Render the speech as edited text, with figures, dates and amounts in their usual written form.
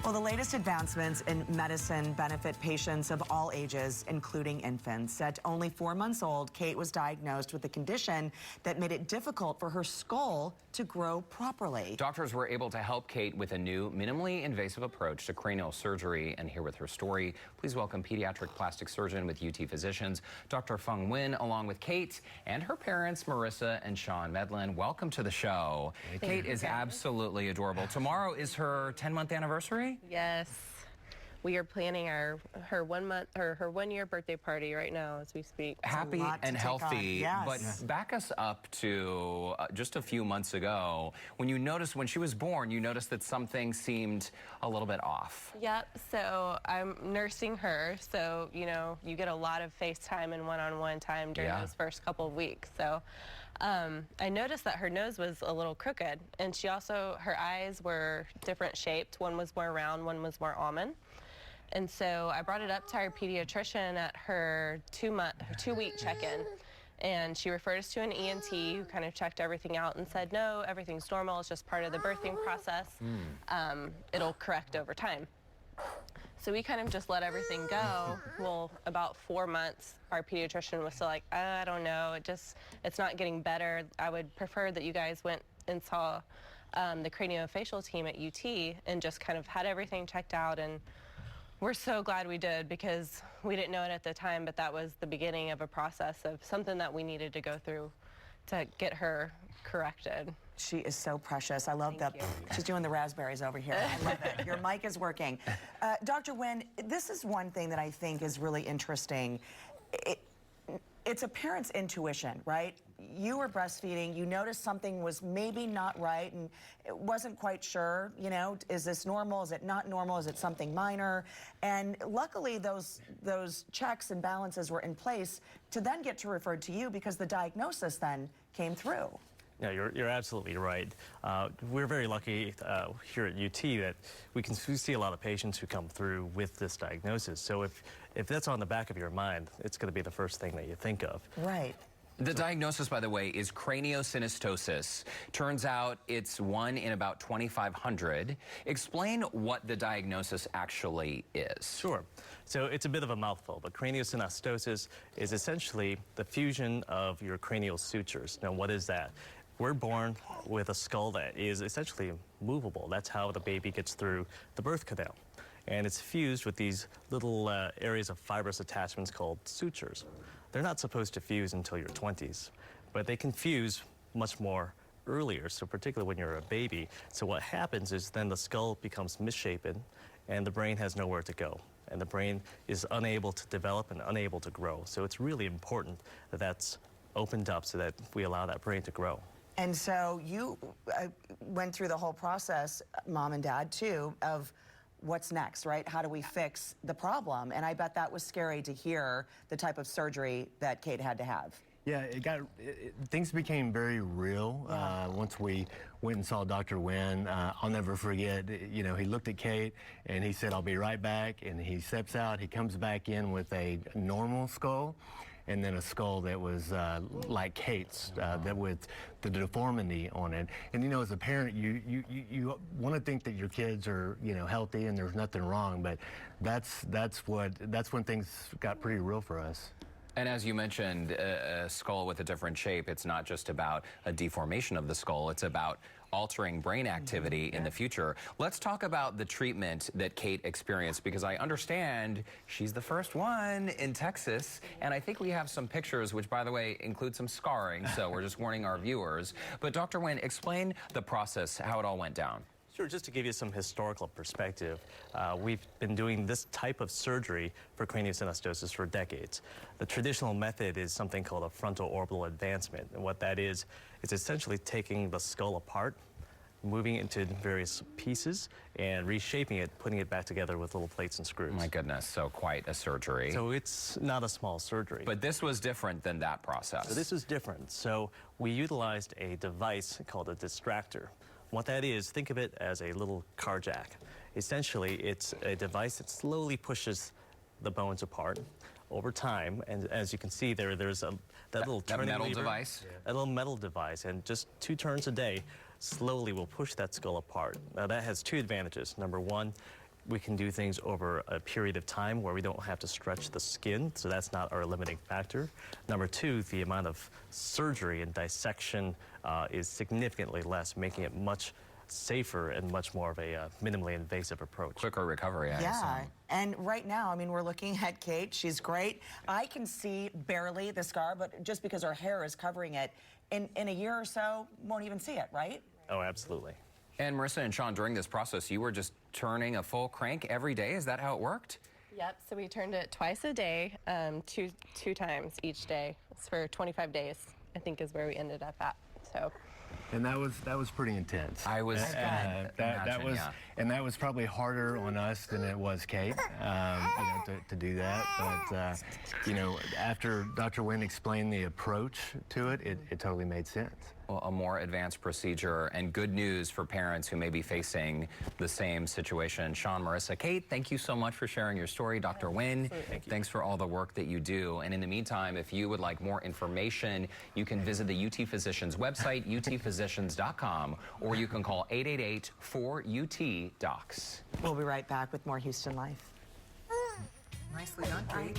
Well, the latest advancements in medicine benefit patients of all ages, including infants. At only 4 months old, Kate was diagnosed with a condition that made it difficult for her skull to grow properly. Doctors were able to help Kate with a new, minimally invasive approach to cranial surgery. And here with her story, please welcome pediatric plastic surgeon with UT Physicians, Dr. Phuong Nguyen, along with Kate and her parents, Marisa and Shawn Medlin. Welcome to the show. Kate is absolutely adorable. Tomorrow is her 10-month anniversary? Yes. We are planning her 1 year birthday party right now as we speak. Happy and healthy, yes. But back us up to just a few months ago when you noticed, when she was born, you noticed that something seemed a little bit off. Yep, so I'm nursing her, so you know, you get a lot of FaceTime and one-on-one time during those first couple of weeks. So I noticed that her nose was a little crooked, and her eyes were different shaped. One was more round, one was more almond. And so I brought it up to our pediatrician at her 2-week check-in. And she referred us to an ENT who kind of checked everything out and said, no, everything's normal. It's just part of the birthing process. It'll correct over time. So we kind of just let everything go. Well, about 4 months, our pediatrician was still like, I don't know, it's not getting better. I would prefer that you guys went and saw the craniofacial team at UT and just kind of had everything checked out. And we're so glad we did, because we didn't know it at the time, but that was the beginning of a process of something that we needed to go through to get her corrected. She is so precious. I love that. She's doing the raspberries over here. I love it. Your mic is working. Dr. Nguyen, this is one thing that I think is really interesting. It's a parent's intuition, right? You were breastfeeding, you noticed something was maybe not right and it wasn't quite sure, you know, is this normal, is it not normal, is it something minor? And luckily those checks and balances were in place to then get referred to you, because the diagnosis then came through. Yeah, you're absolutely right. We're very lucky here at UT that we see a lot of patients who come through with this diagnosis. So if that's on the back of your mind, it's going to be the first thing that you think of. Right. The diagnosis, by the way, is craniosynostosis. Turns out it's one in about 2,500. Explain what the diagnosis actually is. Sure. So it's a bit of a mouthful, but craniosynostosis is essentially the fusion of your cranial sutures. Now, what is that? We're born with a skull that is essentially movable. That's how the baby gets through the birth canal. And it's fused with these little areas of fibrous attachments called sutures. They're not supposed to fuse until your 20s, but they can fuse much more earlier, so particularly when you're a baby. So what happens is then the skull becomes misshapen and the brain has nowhere to go. And the brain is unable to develop and unable to grow. So it's really important that that's opened up so that we allow that brain to grow. And so you went through the whole process, Mom and Dad too, of what's next, right? How do we fix the problem? And I bet that was scary to hear the type of surgery that Kate had to have. Yeah, things became very real once we went and saw Dr. Nguyen. I'll never forget, you know, he looked at Kate and he said, I'll be right back. And he steps out, he comes back in with a normal skull, and then a skull that was like Kate's, that with the deformity on it. And you know, as a parent, you want to think that your kids are, you know, healthy and there's nothing wrong, but that's when things got pretty real for us. And as you mentioned, a skull with a different shape, it's not just about a deformation of the skull, it's about altering brain activity in the future. Let's talk about the treatment that Kate experienced, because I understand she's the first one in Texas, and I think we have some pictures, which, by the way, include some scarring, so we're just warning our viewers. But Dr. Nguyen, explain the process, how it all went down. Sure, just to give you some historical perspective, we've been doing this type of surgery for craniosynostosis for decades. The traditional method is something called a frontal orbital advancement, and what that is essentially taking the skull apart, moving it into various pieces, and reshaping it, putting it back together with little plates and screws. My goodness, so quite a surgery. So it's not a small surgery. But this was different than that process. So this is different. So we utilized a device called a distractor. What that is, think of it as a little car jack. Essentially, it's a device that slowly pushes the bones apart over time, and as you can see there's that little turning metal lever, device? a little metal device, and just 2 turns a day slowly will push that skull apart. Now that has 2 advantages. Number 1, we can do things over a period of time where we don't have to stretch the skin, so that's not our limiting factor. Number two, the amount of surgery and dissection is significantly less, making it much safer and much more of a minimally invasive approach. Quicker recovery, I Yeah, assume. and right now, I mean, we're looking at Kate. She's great. I can see barely the scar, but just because her hair is covering it, in a year or so, won't even see it, right? Oh, absolutely. And Marisa and Shawn, during this process, you were just turning a full crank every day? Is that how it worked? Yep, so we turned it twice a day, two times each day. It's for 25 days, I think is where we ended up at. So. And that was pretty intense. I was that was, yeah. and that was probably harder on us than it was Kate, to do that. But after Dr. Nguyen explained the approach to it, it totally made sense. Well, a more advanced procedure, and good news for parents who may be facing the same situation. Shawn, Marisa, Kate, thank you so much for sharing your story. Dr. Nguyen, thanks for all the work that you do. And in the meantime, if you would like more information, you can visit the UT Physicians website, utphysicians.com, or you can call 888-4UT-DOCS. We'll be right back with more Houston Life. Nicely done, Kate.